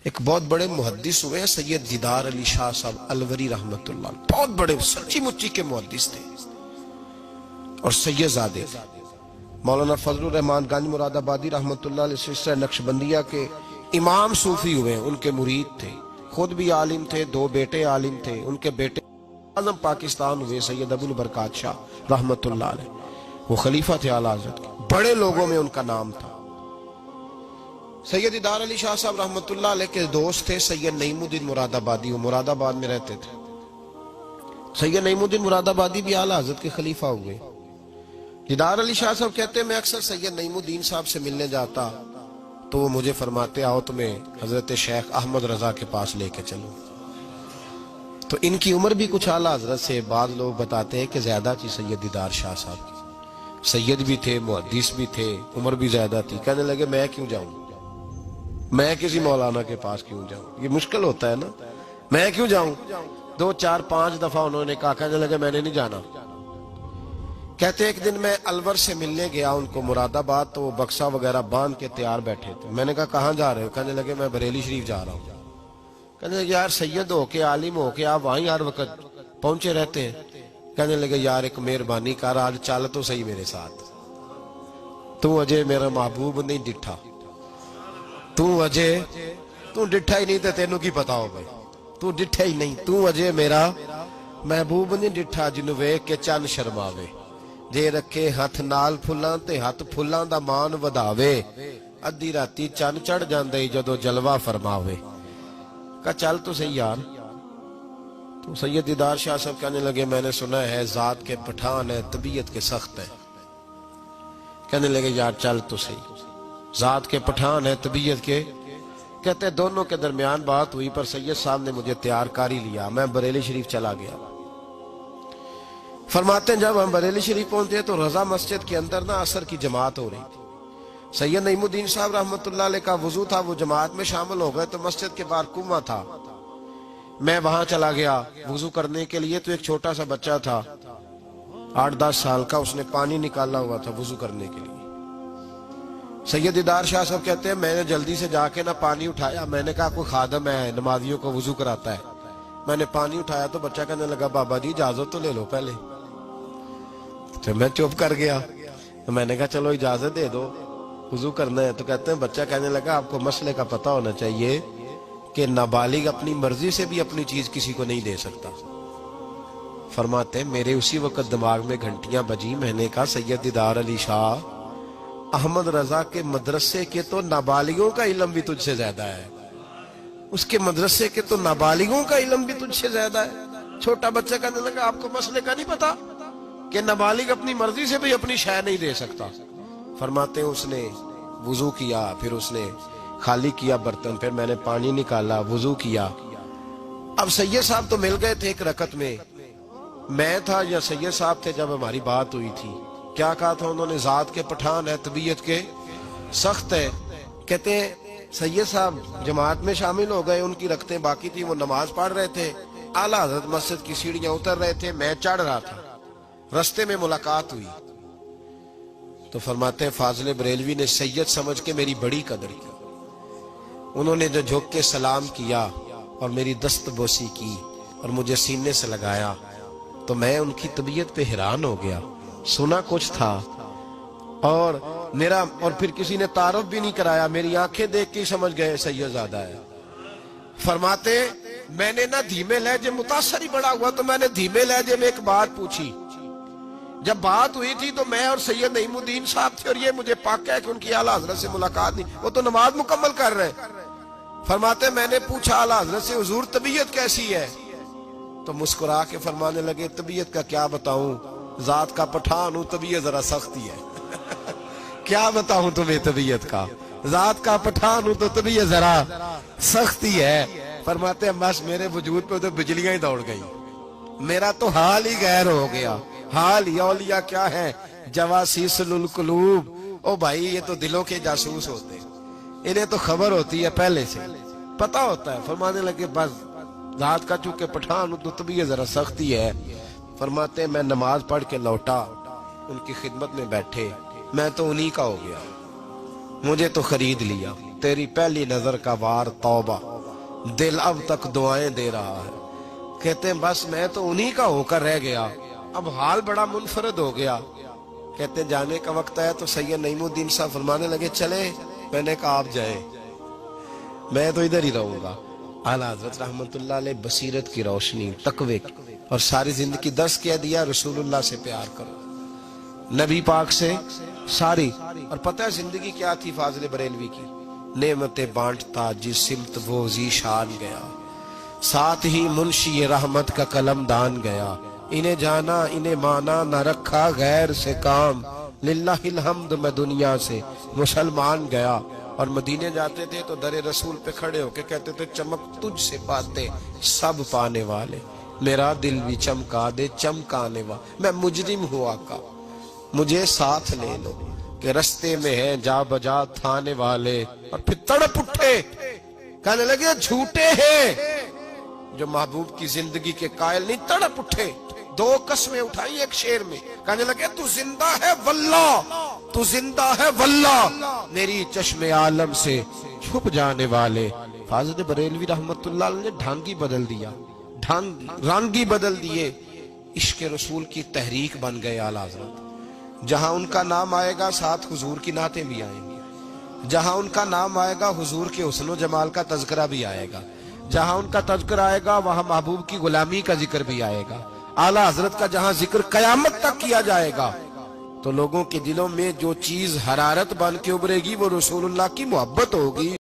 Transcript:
ایک بہت بڑے محدث ہوئے سید دیدار علی شاہ صاحب الوری رحمت اللہ علیہ، بہت بڑے سچی مچی کے محدث تھے اور سید زادے تھے۔ مولانا فضل الرحمان گنج مراد آبادی رحمت اللہ علیہ سلسلہ نقشبندیہ کے امام صوفی ہوئے، ان کے مرید تھے، خود بھی عالم تھے، دو بیٹے عالم تھے، ان کے بیٹے اعظم پاکستان ہوئے سید ابو البرکات شاہ رحمت اللہ علیہ، وہ خلیفہ تھے اعلیٰ حضرت کے، بڑے لوگوں میں ان کا نام تھا۔ سید دیدار علی شاہ صاحب رحمت اللہ علیہ کے دوست تھے سید نعیم الدین مراد آبادی، وہ مراد آباد میں رہتے تھے۔ سید نعیم الدین مراد آبادی بھی اعلیٰ حضرت کے خلیفہ ہوئے۔ دیدار علی شاہ صاحب کہتے ہیں میں اکثر سید نعیم الدین صاحب سے ملنے جاتا تو وہ مجھے فرماتے آؤ تمہیں حضرت شیخ احمد رضا کے پاس لے کے چلو۔ تو ان کی عمر بھی کچھ اعلیٰ حضرت سے بعض لوگ بتاتے ہیں کہ زیادہ تھی سید دیدار شاہ صاحب کی، سید بھی تھے، محدث بھی تھے، عمر بھی زیادہ تھی۔ کہنے لگے میں کیوں جاؤں، میں کسی مولانا کے پاس کیوں جاؤں، یہ مشکل ہوتا ہے نا، میں کیوں جاؤں۔ 2 4 5 دفعہ انہوں نے کہا، کہنے لگے میں نے نہیں جانا۔ کہتے ایک دن میں الور سے ملنے گیا ان کو مراد آباد، تو وہ بکسا وغیرہ باندھ کے تیار بیٹھے تھے۔ میں نے کہا کہاں جا رہے ہو؟ کہنے لگے میں بریلی شریف جا رہا ہوں۔ کہنے لگے یار سید ہو کے عالم ہو کے آپ وہیں ہر وقت پہنچے رہتے ہیں۔ کہنے لگے یار ایک مہربانی کر، آج چل تو صحیح میرے ساتھ، تو اجے میرا محبوب نہیں ڈٹھا، تو ڈٹھا ہی نہیں تو تینوں کی پتا ہو بھائی، تو ڈٹھا ہی نہیں، تو اجے میرا محبوب نہیں ڈٹھا، جنوں ویکھ کے چن شرماوے، جے رکھے ہاتھ نال پھلاں تے ہاتھ پھلاں دا مان وداوے، ادھی راتی چن چڑھ جاندے جدوں جلوہ فرماوے۔ کہا چل تو صحیح یار۔ تو سید دیدار شاہ صاحب کہنے لگے میں نے سنا ہے ذات کے پٹھان ہے، طبیعت کے سخت ہے۔ کہنے لگے یار چل تو صحیح، ذات کے پٹھان ہے طبیعت کے۔ کہتے دونوں کے درمیان بات ہوئی، پر سید صاحب نے مجھے تیار کر ہی لیا، میں بریلی شریف چلا گیا۔ فرماتے ہیں جب ہم بریلی شریف پہنچے تو رضا مسجد کے اندر نا عصر کی جماعت ہو رہی تھی۔ سید نعیم الدین صاحب رحمت اللہ علیہ کا وضو تھا، وہ جماعت میں شامل ہو گئے، تو مسجد کے باہر کنواں تھا، میں وہاں چلا گیا وضو کرنے کے لیے۔ تو ایک چھوٹا سا بچہ تھا 8-10 سال کا، اس نے پانی نکالا ہوا تھا وضو کرنے کے لیے۔ سید دیدار شاہ صاحب کہتے ہیں میں نے جلدی سے جا کے نا پانی اٹھایا، میں نے کہا کوئی خادم ہے نمازیوں کو وضو کراتا ہے، میں نے پانی اٹھایا تو بچہ کہنے لگا بابا جی اجازت تو لے لو پہلے۔ تو میں چپ کر گیا، تو میں نے کہا چلو اجازت دے دو وضو کرنا ہے۔ تو کہتے ہیں بچہ کہنے لگا آپ کو مسئلے کا پتہ ہونا چاہیے کہ نابالغ اپنی مرضی سے بھی اپنی چیز کسی کو نہیں دے سکتا۔ فرماتے ہیں میرے اسی وقت دماغ میں گھنٹیاں بجی، میں نے کہا سید دیدار علی شاہ احمد رضا کے مدرسے کے تو نابالغوں کا علم بھی تجھ سے زیادہ ہے، اس کے مدرسے کے تو نابالغوں کا علم بھی تجھ سے زیادہ ہے۔ چھوٹا بچہ کہنے لگا آپ کو مسئلے کا نہیں پتا کہ نابالغ اپنی مرضی سے بھی اپنی شے نہیں دے سکتا۔ فرماتے ہیں اس نے وضو کیا، پھر اس نے خالی کیا برتن، پھر میں نے پانی نکالا، وضو کیا۔ اب سید صاحب تو مل گئے تھے ایک رکعت میں، میں تھا یا سید صاحب تھے جب ہماری بات ہوئی تھی، کیا کہا تھا انہوں نے؟ ذات کے پٹھان ہے طبیعت کے سخت ہے۔ کہتے ہیں سید صاحب جماعت میں شامل ہو گئے، ان کی رکعتیں باقی تھی، وہ نماز پڑھ رہے تھے، اعلیٰ حضرت مسجد کی سیڑھیاں اتر رہے تھے، میں چڑھ رہا تھا، رستے میں ملاقات ہوئی۔ تو فرماتے ہیں فاضل بریلوی نے سید سمجھ کے میری بڑی قدر کی، انہوں نے جو جھک کے سلام کیا اور میری دست بوسی کی اور مجھے سینے سے لگایا، تو میں ان کی طبیعت پہ حیران ہو گیا، سنا کچھ تھا اور پھر کسی نے تعارف بھی نہیں کرایا، میری آنکھیں دیکھ کے سمجھ گئے سید زادہ ہے۔ فرماتے میں نے نہ دھیمے لہجے، متاثر ہی بڑا ہوا تو میں نے دھیمے لہجے میں ایک بات پوچھی۔ جب بات ہوئی تھی تو میں اور سید نعیم الدین صاحب تھے، اور یہ مجھے پاکا ہے کہ ان کی اعلیٰ حضرت سے ملاقات نہیں، وہ تو نماز مکمل کر رہے۔ فرماتے میں نے پوچھا اعلیٰ حضرت سے حضور طبیعت کیسی ہے؟ تو مسکرا کے فرمانے لگے طبیعت کا کیا بتاؤں، ذات کا پٹھان ہوں، طبیعت ذرا سختی ہے۔ کیا بتاؤں تمہیں طبیعت کا، ذات کا پٹھان ہوں تو طبیعت ذرا سختی ہے۔ فرماتے ہیں بس میرے وجود پہ تو بجلیاں ہی دوڑ گئی، میرا تو حال ہی غیر ہو گیا۔ حال ہی اولیاء کیا ہے، جواسیس القلوب، او بھائی یہ تو دلوں کے جاسوس ہوتے ہیں، انہیں تو خبر ہوتی ہے پہلے سے، پتہ ہوتا ہے۔ فرمانے لگے بس ذات کا چونکہ پٹھان ہوں تو طبیعت ذرا سختی ہے۔ فرماتے ہیں میں نماز پڑھ کے لوٹا، ان کی خدمت میں بیٹھے، میں تو انہی کا ہو گیا، مجھے تو خرید لیا، تیری پہلی نظر کا وار توبہ۔ دل اب تک دعائیں دے رہا ہے. کہتے ہیں بس میں تو انہی کا ہو کر رہ گیا, اب حال بڑا منفرد ہو گیا. کہتے ہیں جانے کا وقت آیا تو سید نعیم الدین صاحب فرمانے لگے چلے. میں نے کہا آپ جائیں, میں تو ادھر ہی رہوں گا. اعلیٰ حضرت رحمت اللہ علیہ بصیرت کی روشنی, تقوی کی, اور ساری زندگی درس کہہ دیا رسول اللہ سے پیار کرو, نبی پاک سے ساری. اور پتہ ہے زندگی کیا تھی فاضل بریلوی کی؟ نعمتیں بانٹتا جس سمت وہ ذیشان گیا, ساتھ ہی منشی رحمت کا قلم دان گیا. انہیں جانا انہیں مانا نہ رکھا غیر سے کام, للہ الحمد میں دنیا سے مسلمان گیا. اور مدینے جاتے تھے تو در رسول پہ کھڑے ہو کے کہتے تھے چمک تجھ سے پاتے سب پانے والے, میرا دل بھی چمکا دے چمکانے والا. میں مجرم ہوں آقا مجھے ساتھ لے لو, کہ رستے میں ہیں جا بجا تھانے والے. اور پھر تڑپ اٹھے کہنے لگے جھوٹے ہیں جو محبوب کی زندگی کے قائل نہیں. تڑپ اٹھے, دو قسمیں اٹھائی ایک شعر میں, کہنے لگے تو زندہ ہے واللہ, تو زندہ ہے واللہ, میری چشم عالم سے چھپ جانے والے. فاضل بریلوی رحمت اللہ علیہ نے ڈھانگی بدل دیا, رانگی بدل دیے, عشق رسول کی تحریک بن گئے اعلیٰ حضرت. جہاں ان کا نام آئے گا ساتھ حضور کی نعتیں بھی آئیں گی, جہاں ان کا نام آئے گا حضور کے حسن و جمال کا تذکرہ بھی آئے گا, جہاں ان کا تذکرہ آئے گا وہاں محبوب کی غلامی کا ذکر بھی آئے گا. اعلیٰ حضرت کا جہاں ذکر قیامت تک کیا جائے گا تو لوگوں کے دلوں میں جو چیز حرارت بن کے ابھرے گی وہ رسول اللہ کی محبت ہوگی.